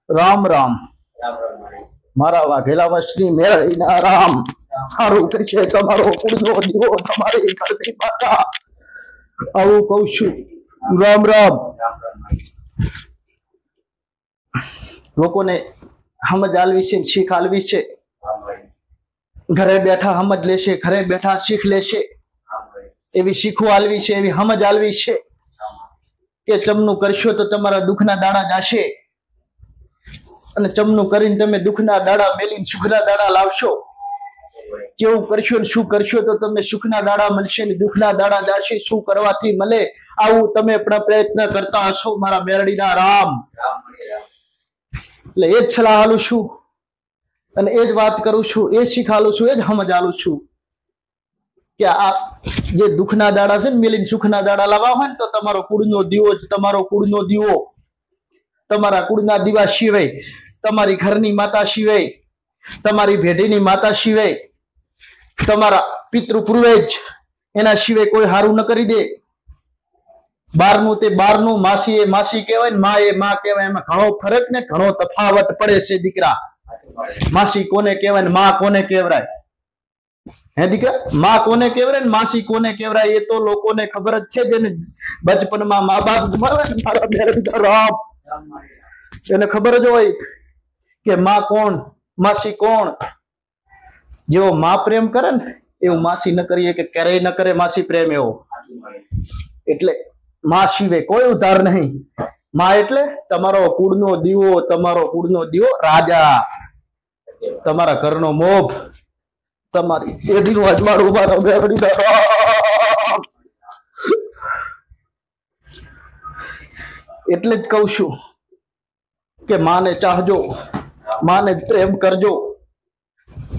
राम राम मारा वाघेला वशनी मेरळीना राम हारू करशे तमारो कुड़नो दीवो तमारे घरनी माता आवुं कहूं छुं राम राम लोकोने समझ आलवी छे शीख आलवी छे घरे बैठा समझ लेशे घरे बैठा शीख लेशे एवी शीखो आलवी छे एवी समझ आलवी छे के चमनु करशो तो तमारा दुखना दाड़ा जाशे અને ચમનું કરીને તમે દુખના દાડા મેલીને સુખના દાડા લાવશો કેવું કરશો ને શું કરશો તો તમને સુખના દાડા મળશે ને દુખના દાડા જાશે શું કરવાથી મળે આવું તમે પણ પ્રયત્ન કરતા હશો મારા મેરડીના રામ એટલે એ જ સલાહ આલું છું અને એ જ વાત કરું છું એ શીખાલું છું એ જ સમજ આલું છું કે આ જે દુખના દાડા છે ને મેલીને સુખના દાડા લાવવા હોય ને તો તમારો કુળનો દીવો જ તમારો કુળનો દીવો તમારા કુળના દીવા સિવાય તમારી ઘરની માતા સિવાય તમારી ભેઢીની માતા સિવાય તમારા પિતૃ પૂર્વેજ એના સિવાય કોઈ હારું ન કરી દે બારનું તે બારનું માસી એ માસી કહેવાય ને માં એ માં કહેવાય એમાં ઘણો ફરક ને ઘણો તફાવત પડે છે દીકરા માસી કોને કહેવાય ને માં કોને કહેવાય હે દીકરા માં કોને કહેવાય ને માસી કોને કહેવાય એ તો લોકોને ખબર જ છે જેને બચપનમાં મા બાપ ગુમાવે મારા મેરડીના રામ એને ખબર જ હોય કે માં કોણ માસી કોણ જેવો માં પ્રેમ કરે ને એવું માસી ન કરીએ કે ક્યારેય ન કરે માસી પ્રેમ એવો એટલે માં સિવાય કોઈ ઉધાર નહીં માં એટલે તમારો કુળનો દીવો રાજા તમારા ઘરનો મોભ તમારી પેઢીનું અજવાળું મારા મેરડીના રામ એટલે જ કહું છું કે માને ચાહજો માને પ્રેમ કરજો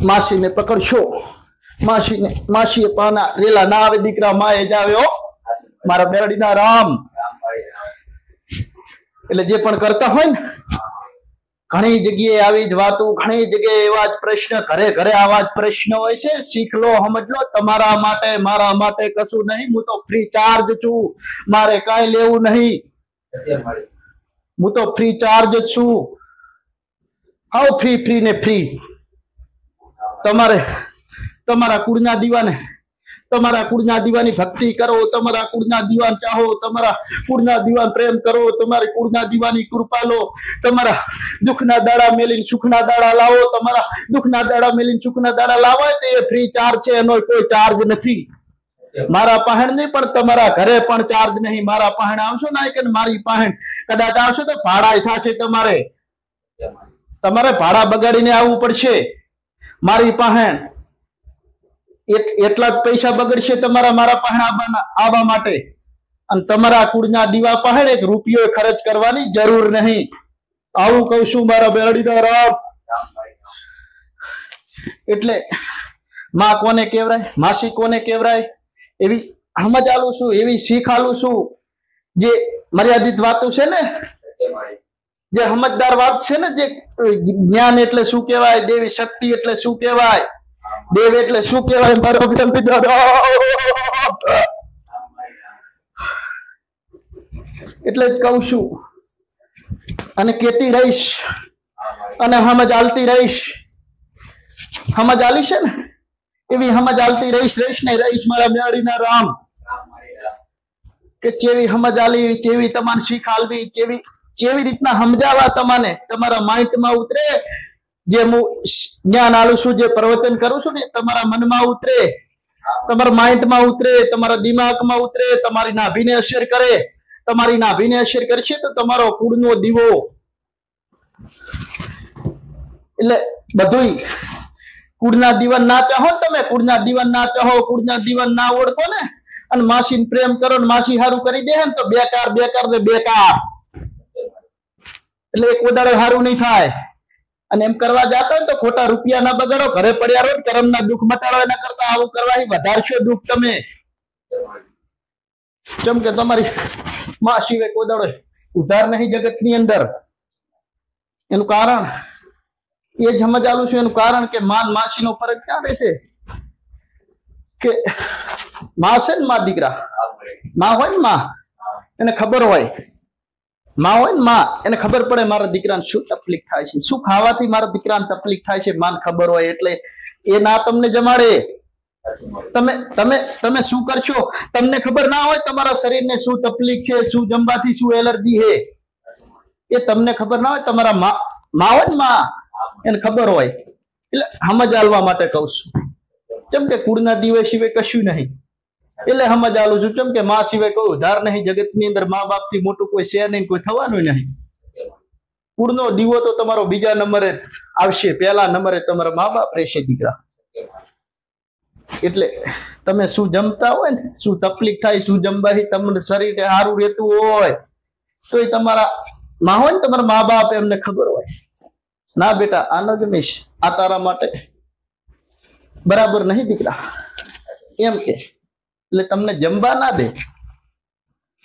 માસીને પકડશો માસીએ પાના રેલા ના આવે દીકરા માએ જ આવ્યો મારા મેરડીના રામ એટલે જે પણ કરતા હોય ને ઘણી જગ્યાએ આવી જ વાતો ઘણી જગ્યાએ એવા જ પ્રશ્ન ઘરે ઘરે આવા જ પ્રશ્ન હોય છે શીખ લો સમજ લો તમારા માટે મારા માટે કશું નહીં હું તો ફ્રી ચાર્જ છું મારે કાંઈ લેવું નહીં હું તો ફ્રી ચાર્જ છું હાઉ ફ્રી ને ફ્રી તમારે તમારા કુળના દીવાની ભક્તિ કરો તમારા કુળના દીવાન ચાહો તમારા કુળના દીવાન પ્રેમ કરો તમારી કુળના દીવાની કૃપા લો તમારા દુખના દાડા મેલીને સુખના દાડા લાવો તમારા દુખના દાડા મેલીને સુખના દાડા લાવો તો એ ફ્રી ચાર્જ છે એનો કોઈ ચાર્જ નથી મારા પહેણ નહીં પણ તમારા ઘરે પણ ચાર્જ નહીં મારા પહેણ આવશો ના કે મારી પહેણ કદાચ આવશો તો ભાડા થશે તમારે ભાડા બગાડીને આવવું પડશે મારી પહેણ એટલા જ પૈસા બગડશે તમારા મારા પહેણ આવવા માટે અને તમારા કુળના દીવા પહેણ એક રૂપિયો ખર્ચ કરવાની જરૂર નહીં આવું કહું છું મારા મેરડીના રામ એટલે માં કોને કહેવાય માસી કોને કહેવાય એવી સમજ આલું છું એવી શીખ આલું છું જે મર્યાદિત વાતો છે ને જે સમજદાર વાત છે ને જે જ્ઞાન એટલે શું કહેવાય દેવી શક્તિ એટલે શું કહેવાય દેવ એટલે શું કહેવાય મારો એટલે જ કહું છું અને કેતી રહીશ અને સમજ આલતી રહીશ સમજ આલી છે ને એવી સમજ આલતી રહીશ ને રહીશ મારા મેરડીના રામ કે જેવી સમજ આલી જેવી તમારે શીખ આલવી જેવી રીતના સમજાવવા તમને તમારા માઇન્ડમાં ઉતરે જે હું જ્ઞાન આલું છું જે પ્રવચન કરું છું ને તમારા મનમાં ઉતરે તમારા માઇન્ડમાં ઉતરે તમારા દિમાગમાં ઉતરે તમારી નાભીને અસર કરે તમારી નાભીને અસર કરશે તો તમારો કુળનો દીવો એટલે બધું કુળના દીવાન ના ચાહો તમે કુળના દીવાન ના ચાહો કુળના દીવાન ના ઓળખો ને અને માસીને પ્રેમ કરો ને માસી હારું કરી દે ને તો બેકાર એટલે એક ઉદાડે હારું નહીં થાય અને એમ કરવા જતા હોય તો ખોટા રૂપિયા ના બગાડો ઘરે પડ્યા રહો કરમના દુઃખ મટાડો એના કરતા આવું કરવાથી વધારશો દુઃખ તમે જેમ કે તમારી માં સિવાય કોદાડો ઉધાર નહીં જગતની અંદર એનું કારણ એ જ સમજ આલું છું એનું કારણ કે માન માસીનો ફરક ક્યાં રહેશે કે માં છે ને માં દીકરા માં હોય ને માં એને ખબર હોય માં હોય ને માં, એને ખબર પડે મારા દીકરાને શું તકલીફ થાય છે, શું ખાવાથી મારા દીકરાને તકલીફ થાય છે, માને ખબર હોય એટલે એ ના તમને જમાડે. તમે તમે તમે શું કરશો, તમને ખબર ના હોય તમારા શરીરને શું તકલીફ છે, શું જમવાથી શું એલર્જી છે, એ તમને ખબર ના હોય. તમારા માં હોય ને માં, એને ખબર હોય. એટલે સમજ આલવા માટે કહું છું. જેમ કે કુળના દીવા સિવાય કશું નહીં, એટલે સમજ આલું છું. કેમ કે માં સિવાય કોઈ ઉધાર નહીં જગતની અંદર, મા બાપ થી મોટું કોઈ છે નહીં, કોઈ થવાનું નહીં. કુળનો દીવો તો તમારો બીજા નંબરે આવશે, પહેલા નંબરે તમારા મા બાપ રહેશે દીકરા. એટલે તમે શું જમતા હોય ને, શું તકલીફ થાય, શું જમવાથી તમને શરીર સારું રહેતું હોય, તો એ તમારા માં હોય ને, તમારા મા બાપ, એમને ખબર હોય. ના બેટા આ ન જમીશ, આ તારા માટે બરાબર નહીં દીકરા, એમ કે એટલે તમને જમવા ના દે.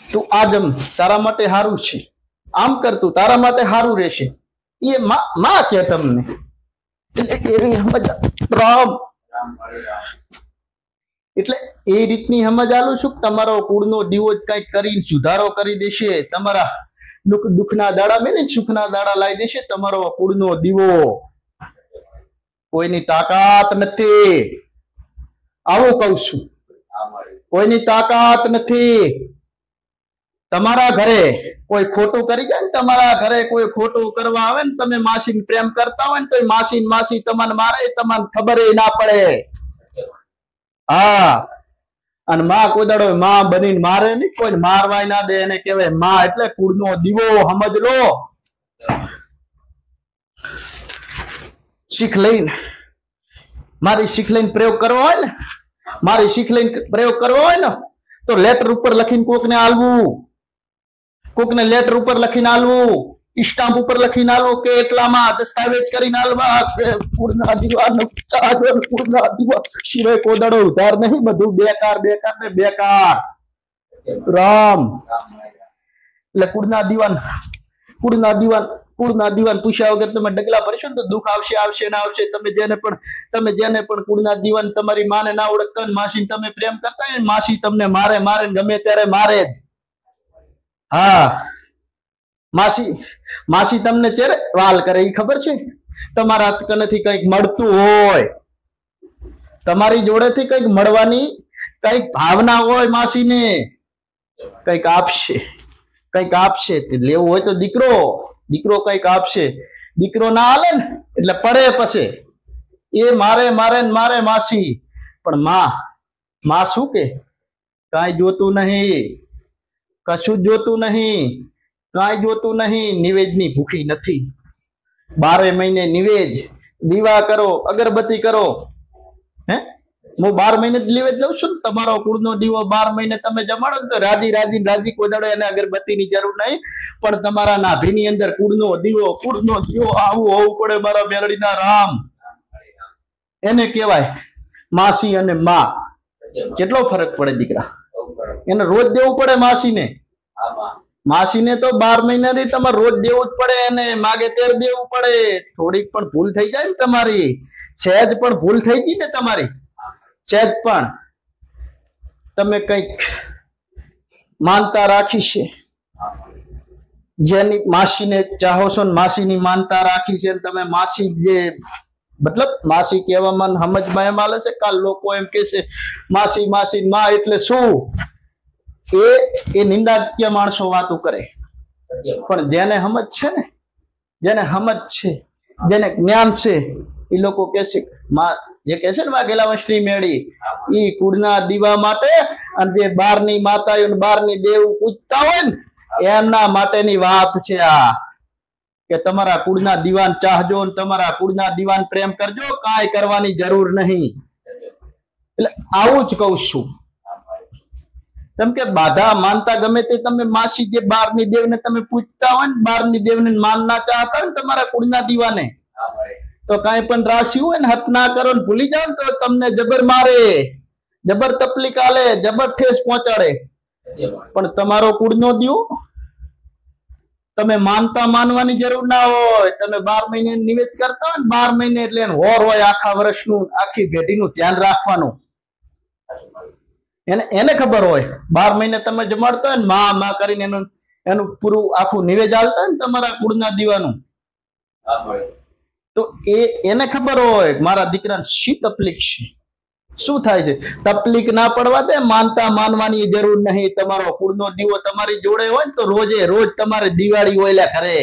તું આ જમ, તારા માટે સારું છે, આમ કરતું તારા માટે સારું રહેશે, એ માં કે તમને. એટલે એવી સમજ રામ, એટલે એ રીતની સમજ આલું છું. તમારો કુળનો દીવો જ કઈક કરીને સુધારો કરી દેશે, તમારા દુઃખના દાડા મેને સુખના દાડા લાવી દેશે. તમારો કુળનો દીવો કોઈની તાકાત નથી, આવું કઉ છું. કોઈની તાકાત નથી. તમારા ઘરે કોઈ ખોટું કરી જાય ને, તમારા ઘરે કોઈ ખોટું કરવા આવે ને, તમે માસીને પ્રેમ કરતા હોય ને, તો માસી તમને મારે, તમને ખબર ના પડે. હા, અને માં કોઈ દાડો માં બનીને મારે નહીં, કોઈ મારવાય ના દે, એને કહેવાય માં. એટલે કુળનો દીવો સમજ લો. શીખ લઈને, મારી શીખ લઈને પ્રયોગ કરવો હોય ને, મારી શીખ લઈને પ્રયોગ કરવો હોય ને, તો લેટર ઉપર લખીને કોકને આલવું, કોકને લેટર ઉપર લખીને આલવું, સ્ટામ્પ ઉપર લખીને આલવું, કે એટલામાં દસ્તાવેજ કરીને આલવા. કુળના દીવા સિવાય કોદડો ઉધાર નહીં, બધું બેકાર બેકાર ને બેકાર. રામ. એટલે કુળના દીવાન પૂછ્યા વગર તમે ડગલા ભરશો ને, તો દુઃખ આવશે, આવશે ને આવશે. તમે જેને પણ કુળના દીવાન, તમારી માને ના ઓળખતા, માસી તમે પ્રેમ કરતા હોય, માસી તમને મારે ગમે ત્યારે મારે જ. હા, માસી તમને ચેરે વાલ કરે, એ ખબર છે. તમારા કનેથી કંઈક મળતું હોય, તમારી જોડેથી કંઈક મળવાની કંઈક ભાવના હોય, માસીને કંઈક આપશે, કંઈક આપશે. લેવું હોય તો દીકરો કંઈક આપશે. દીકરો ના હાલે ને એટલે પડે પછી એ મારે માસી. પણ માં શું કે, કાંઈ જોતું નહીં, કશું જ જોતું નહીં, કાંઈ જોતું નહીં. નિવેદની ભૂખી નથી. 12 મહિને નિવેદ, દીવા કરો, અગરબત્તી કરો. હે, હું 12 મહિને જ નિવેદ લઉં છું ને. તમારો કુળનો દીવો 12 મહિને તમે જમાડો ને, તો રાજી કોઈ દાડો એને અગરબત્તીની જરૂર નહીં. પણ તમારા નાભીની અંદર કુળનો દીવો આવું હોવું પડે. મારા મેલડીના રામ, એને કહેવાય માસી અને માં. કેટલો ફરક પડે દીકરા, એને રોજ દેવું પડે માસીને. માસીને તો 12 મહિનાની તમારે રોજ દેવું જ પડે, એને માગે ત્યારે દેવું પડે. થોડીક પણ ભૂલ થઈ જાય ને તમારી, સહેજ પણ ભૂલ થઈ ગઈ ને તમારી, સહેજ પણ તમે કઈક માનતા રાખી છે, જેની માસીને ચાહો છો ને, માસીની માનતા રાખી છે, તમે માસી જે મતલબ માસી કહેવામાં સમજમાં એમ આલે છે. કાલ લોકો એમ કે છે માસી માં એટલે શું, એ નિંદાત્ય માણસો વાતો કરે. પણ જેને સમજ છે ને, જેને સમજ છે, જેને જ્ઞાન છે, એ લોકો કે છે જે કે છે ને વાઘેલા વંશની મેળી, ઈ કુળના દીવા માટે, અને જે બારની માતાઓ બારની દેવ પૂજતા હોય ને, એમના માટેની વાત છે આ. કે તમારા કુળના દીવાન ચાહજો, તમારા કુળના દીવાન પ્રેમ કરજો, કાંઈ કરવાની જરૂર નહીં. એટલે આવું જ કઉ છું. કેમ કે બાધા માનતા ગમે તે તમે માસી જે બારની દેવને તમે પૂછતા હોય ને, બારની દેવને માન ના ચાહતા હોય ને તમારા કુળના દીવાને, તો કાંઈ પણ રાશિ હોય ને, હટ ના કરો ને ભૂલી જાવ ને, તો તમને જબર મારે, જબર તકલીફ આલે, જબર ઠેસ પહોંચાડે. પણ તમારો કુળનો દીવો તમે માનવાની જરૂર ના હોય. તમે 12 મહિને નિવેદ કરતા હોય ને, 12 મહિને એટલે હોર હોય, આખા વર્ષનું, આખી ભેટીનું ધ્યાન રાખવાનું. એને ખબર હોય 12 મહિને તમે જમાડતો હોય ને, માં કરીને એનું એનું પૂરું આખું નિવેદ હાલતા ને તમારા કુળના દીવાનું, તો એને ખબર હોય મારા દીકરાને શી તકલીફ છે, શું થાય છે. તકલીફ ના પડવા દે, માનતા માનવાની જરૂર નહીં. તમારો કુળનો દીવો તમારી જોડે હોય ને તો રોજે રોજ તમારે દિવાળી ઓયલા કરે.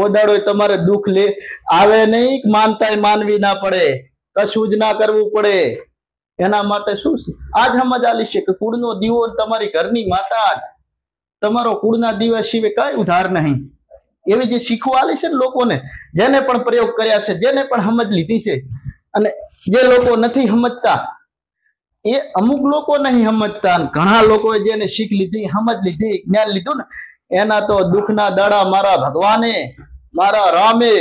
ઓદાડો તમારે દુઃખ લે આવે નહીં, માનતા માનવી ના પડે, કશું જ ના કરવું પડે. એના માટે શું છે આજ સમજ આલી છે કે કુળનો દીવો તમારી ઘરની માતા જ, તમારો કુળના દીવા સિવાય કઈ ઉધાર નહીં. એવી જે શીખવા આલી છે ને લોકોને, જેને પણ પ્રયોગ કર્યા છે, જેને પણ સમજ લીધી છે, અને જે લોકો નથી સમજતા એ અમુક લોકો નહીં સમજતા, ઘણા લોકોએ જેને શીખ લીધી, સમજ લીધી, જ્ઞાન લીધું ને, એના તો દુઃખના દાડા મારા ભગવાને, મારા રામે,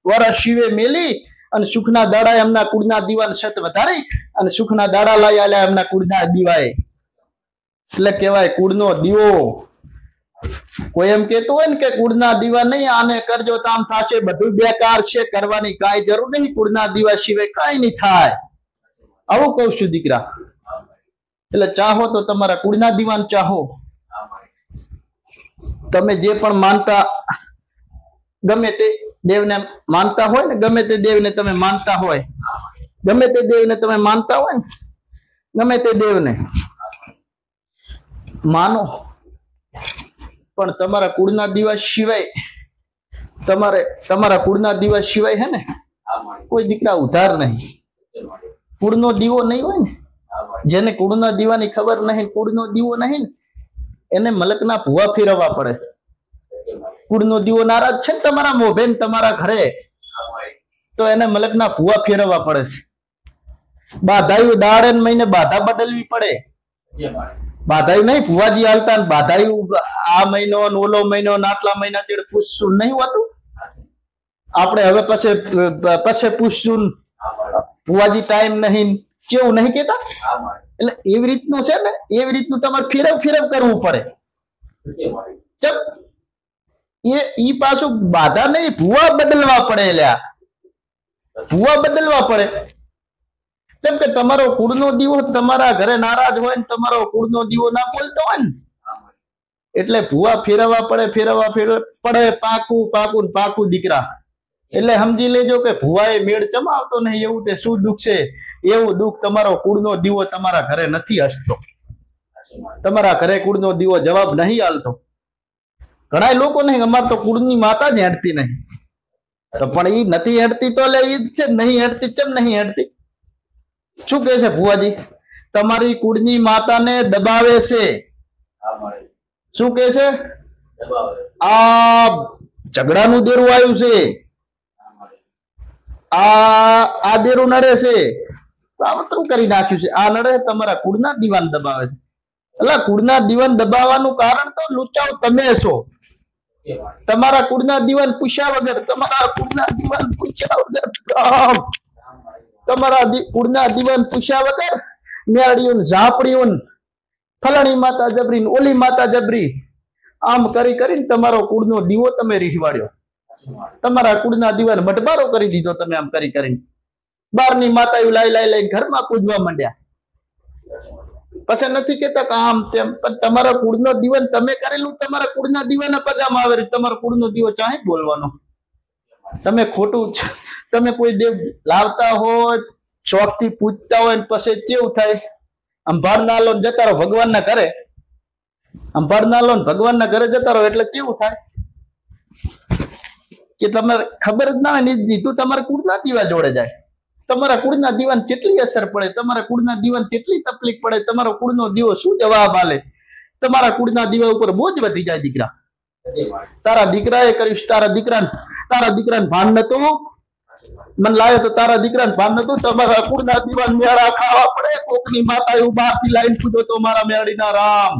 વરા શિવે મેલી અને સુખના દાડા એમના કુળના દીવાને સત વધારી અને સુખના દાડા લઈ આલ્યા એમના કુળના દીવાએ. એટલે કહેવાય કુળનો દીવો. કોઈ એમ કેતું હોય ને કે કુળના દીવા નહીં, આને કરજો તો આમ થશે, બધું બેકાર છે, કરવાની કાંઈ જરૂર નહીં, કુળના દીવા સિવાય કાંઈ નહીં થાય, આવું કહું છું દીકરા. એટલે ચાહો તો તમારા કુળના દીવાને ચાહો. તમે જે પણ માનતા, ગમે તે દેવને માનતા હોય ને, ગમે તે દેવને તમે માનતા હોય, ગમે તે દેવને તમે માનતા હોય ને, ગમે તે દેવને માનો, પણ તમારા કુળના દીવા સિવાય, તમારા કુળના દીવા સિવાય હે ને કોઈ દીકરા ઉધાર નહીં. કુળનો દીવો નહીં હોય ને, જેને કુળના દીવાની ખબર નહીં, કુળનો દીવો નહીં ને, એને મલકના ભૂવા ફેરવવા પડે છે. કુળનો દીવો નારાજ છે ને તમારા મોભે ને તમારા ઘરે, તો એને મલકના ભૂવા ફેરવવા પડે છે. બાધાયું દાડે ને મહિને બાધા બદલવી પડે. બાધાયું નહીં ભુવાજી હાલતા ને બાધાયું આ મહિનો ઓલો મહિનો આટલા મહિના ચેડ પૂછશું નહીં હોતું. આપણે હવે પછી પૂછશું, ભુવાજી ટાઈમ નહીં, કેવું નહીં કેતા. એટલે એવી રીતનું છે ને, એવી રીતનું તમારે ફેરવ કરવું પડે. ચપ ઈ પાછું બાધા નહીં, ભુવા બદલવા પડે. લ્યા ભુવા બદલવા પડે. કેમ કે તમારો કુળનો દીવો તમારા ઘરે નારાજ હોય ને, તમારો કુળનો દીવો ના બોલતો હોય ને, એટલે ભુવા ફેરવવા પડે. પાકું દીકરા. એટલે સમજી લેજો કે ભુવાએ મેળ ચમાવતો નહીં, એવું તે શું દુઃખ છે, એવું દુઃખ તમારો કુળનો દીવો તમારા ઘરે નથી હસતો. તમારા ઘરે કુળનો દીવો જવાબ નહીં હાલતો. ઘણા લોકો નહીં, અમારે તો કુળની માતા જ હેડતી નહીં. તો પણ ઈ નથી હેડતી તો લે ઈ જ છે, નહીં હેડતી કેમ નહીં હેડતી? શું કે છે ભુવાજી? તમારી કુળની માતાને દબાવે છે. શું કે છે? આ ઝઘડાનું દેરું આવ્યું છે, આ દેરું નડે છે, આવતરું કરી નાખ્યું છે, આ નડે, તમારા કુળના દીવાન દબાવે છે. એટલે કુળના દીવાન દબાવવાનું કારણ તો લુચાવ તમે છો. તમારા કુળના દીવાન પૂછ્યા વગર, તમારા કુળના દીવાન પૂછ્યા વગર, તમારા કુળના દીવાન પૂછ્યા વગર મેળીયું ઝાપડીયું ફલાણી માતા જબરી ઓલી માતા જબરી આમ કરી કરીને તમારો કુળનો દીવો તમે રીહવાડ્યો. તમારા કુળના દીવાને મઢબારો કરી દીધો તમે આમ કરી કરીને. બારની માતાઓ લાઈ ઘરમાં પૂજવા માંડ્યા. પછી નથી કેતા કે આમ તેમ, પણ તમારા કુળનો દીવન તમે કરેલું તમારા કુળના દીવાના પગામાં આવે. તમારો કુળનો દીવો ચાહે બોલવાનો. તમે ખોટું, તમે કોઈ દેવ લાવતા હોય, શોખથી પૂજતા હોય, પછી કેવું થાય, અંભાળ ના લો જતા રહો ભગવાનના ઘરે, અંભાળ ના લો ભગવાનના ઘરે જતા રહો, એટલે કેવું થાય કે તમારે ખબર જ ના હોય, જીતું તમારા કુળના દીવા જોડે જાય. તમારા કુળના દીવાને કેટલી અસર પડે, તમારા કુળના દીવાને કેટલી તકલીફ પડે, તમારો કુળનો દીવો શું જવાબ આલે. તમારા કુળના દીવા ઉપર બોજ વધી જાય દીકરા. તારા દીકરાએ કર્યું, તારા દીકરાને ભાન નતું, મને લાવે તો તારા દીકરાને ભાન નતું. તમારા કુળના દીવાને મેળા ખાવા પડે. કોકની માતા એવું બહારથી લાઈન પૂછો તો મારા મેળીના રામ.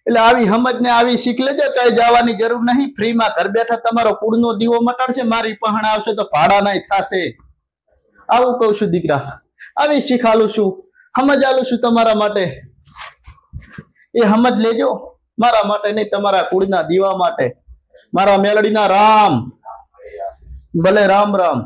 એટલે આવી સમજ ને આવી શીખ લેજો, કઈ જવાની જરૂર નહીં. ફ્રીમાં ઘર બેઠા તમારો કુળનો દીવો મટાડશે. મારી પહાણ આવશે તો ભાડા નહીં થશે. આવું કઉ છું દીકરા, આવી શીખાલું છું, સમજ આલું છું તમારા માટે. એ સમજ લેજો, મારા માટે નહીં, તમારા કુળના દીવા માટે. મારા મેલડીના રામ. ભલે રામ રામ.